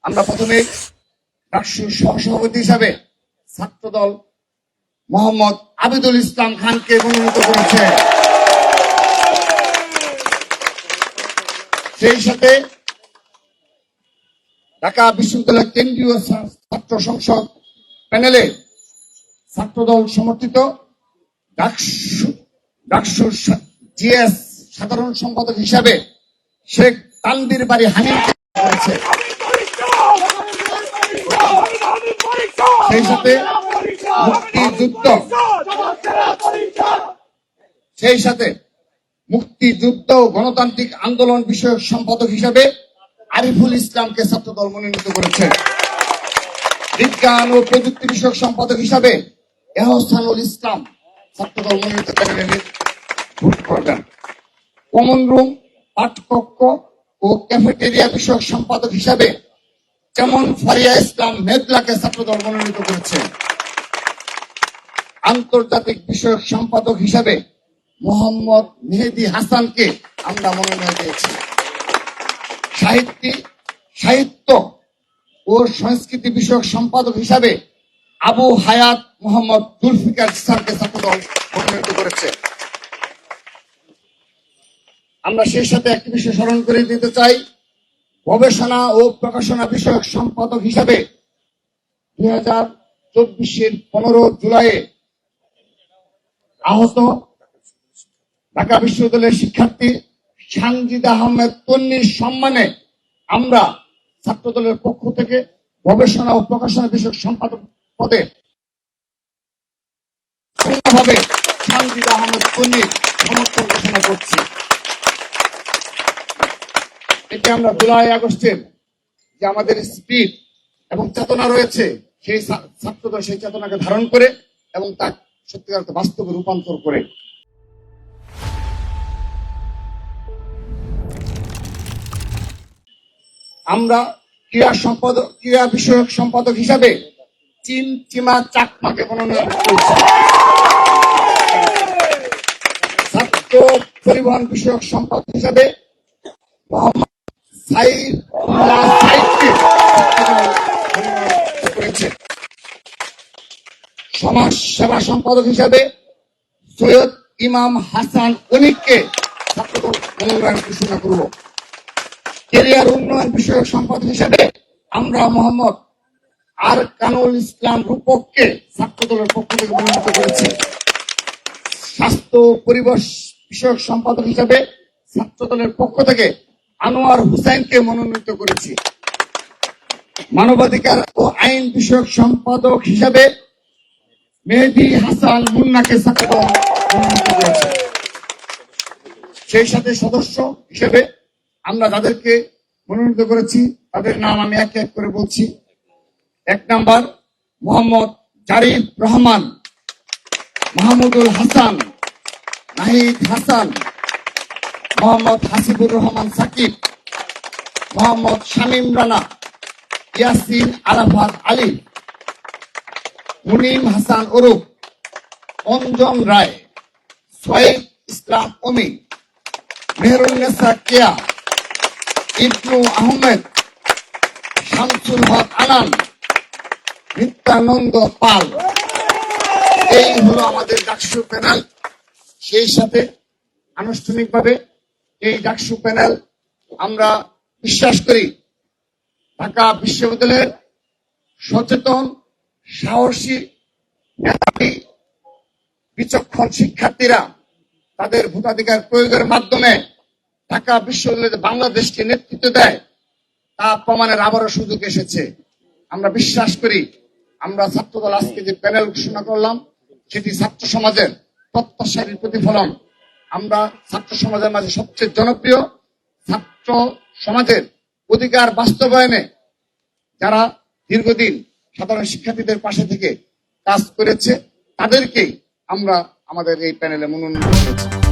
আমরা প্রথমে ডাকসুর সহসভাপতি হিসাবে ছাত্রদল মোহাম্মদ আবিদুল ইসলাম খানকে মনোনীত করেছে। সেই সাথে ঢাকা বিশ্ববিদ্যালয় কেন্দ্রীয় ছাত্র সংসদ প্যানেলে ছাত্রদল সমর্থিত ডাকসুর জিএস সাধারণ সম্পাদক হিসাবে শেখ তানভীর বাড়ি হানিফ করেছে। সেই সাথে মুক্তিযুদ্ধ ও গণতান্ত্রিক আন্দোলন বিষয়ক সম্পাদক হিসাবে আরিফুল ইসলামকে ছাত্রদল মনোনীত করেছে। বিজ্ঞান ও প্রযুক্তি বিষয়ক সম্পাদক হিসাবে এহসানুল ইসলাম ছাত্রদল মনোনীত করবেন। কমন রুম, পাঠকক্ষ ও ক্যাফেটেরিয়া বিষয়ক সম্পাদক হিসাবে যেমন ফারিয়া ইসলাম মেঘলাকে ছাত্রদল মনোনীত করেছে। আন্তর্জাতিক বিষয়ক সম্পাদক হিসাবে মোহাম্মদ মেহেদি হাসানকে আমরা মনোনয়ন দিয়েছি। সাহিত্য ও সংস্কৃতি বিষয়ক সম্পাদক হিসাবে আবু হায়াত মোহাম্মদ জুলফিকার স্যারকে ছাত্রদল মনোনীত করেছে। আমরা সেই সাথে একটি বিষয় স্মরণ করে দিতে চাই, গবেষণা ও প্রকাশনা বিষয়ক সম্পাদক হিসাবে 2024 15 জুলাইয়ে আহত ঢাকা বিশ্ববিদ্যালয়ের শিক্ষার্থী সানজিদ আহমেদ তন্নির সম্মানে আমরা ছাত্রদলের পক্ষ থেকে গবেষণা ও প্রকাশনা বিষয়ক সম্পাদক পদে সানজিদ আহমেদ তন্নির সমর্থন ঘোষণা করছি। এটি আমরা জুলাই আগস্টের যে আমাদের স্পিরিট এবং চেতনা রয়েছে, সেই ছাত্রদল সেই চেতনাকে ধারণ করে এবং তা সত্যিকার বাস্তবে রূপান্তর করে আমরা ক্রীড়া বিষয়ক সম্পাদক হিসাবে চিমা চাকমাকে মনোনয়ন করেছি। ছাত্র পরিবহন বিষয়ক সম্পাদক হিসাবে মোহাম্মদ সাইদকে করেছে। সমাজ সেবা সম্পাদক হিসাবে সৈয়দ ইমাম হাসান অনিককে ছাত্রদল মনোনয়ন ঘোষণা করব। ক্যারিয়ার উন্নয়ন বিষয়ক সম্পাদক হিসেবে আমরা মোহাম্মদ আর কানুল ইসলাম রূপককে ছাত্রদলের পক্ষ থেকে মনোনীত করেছি। স্বাস্থ্য পরিবেশ বিষয়ক সম্পাদক হিসেবে ছাত্রদলের পক্ষ থেকে আনোয়ার হুসাইনকে মনোনীত করেছি। মানবাধিকার ও আইন বিষয়ক সম্পাদক হিসেবে মেহেদি হাসান মুন্নাকে ছাত্রদল মনোনীত করেছে। সেই সাথে সদস্য হিসেবে আমরা যাদেরকে মনোনীত করেছি তাদের নাম আমি এক এক করে বলছি। 1 নম্বর মোহাম্মদ জারিফ রহমান, মাহমুদুল হাসান, নাহিদ হাসান, মোহাম্মদ হাসিবুর রহমান সাকিব, মোহাম্মদ শামীম রানা, ইয়াসিন আরাফাত আলী, মুনিম হাসান ওরুফ, অঞ্জন রায়, সোহেব ইসলাম অমি, মেহরুন্নেসা কেয়া, ইবনু আহমেদ, শামসুল হক আনান, নিত্যানন্দ পাল। এই হলো আমাদের ডাকসু প্যানেল। সেই সাথে আনুষ্ঠানিকভাবে এই ডাকসু প্যানেল আমরা বিশ্বাস করি ঢাকা বিশ্ববিদ্যালয়ের সচেতন, সাহসী, মেধাবী, বিচক্ষণ শিক্ষার্থীরা তাদের ভোটাধিকার প্রয়োগের মাধ্যমে ঢাকা বিশ্ববিদ্যালয়ে বাংলাদেশকে নেতৃত্ব দেয়, তা প্রমাণের আবারও সুযোগ এসেছে। আমরা বিশ্বাস করি আমরা ছাত্রদল আজকে যে প্যানেল ঘোষণা করলাম সেটি ছাত্র সমাজের প্রত্যাশার প্রতিফলন। আমরা ছাত্র সমাজের মাঝে সবচেয়ে জনপ্রিয়, ছাত্র সমাজের অধিকার বাস্তবায়নে যারা দীর্ঘদিন সাধারণ শিক্ষার্থীদের পাশে থেকে কাজ করেছে তাদেরকেই আমরা আমাদের এই প্যানেলে মনোনীত করেছি।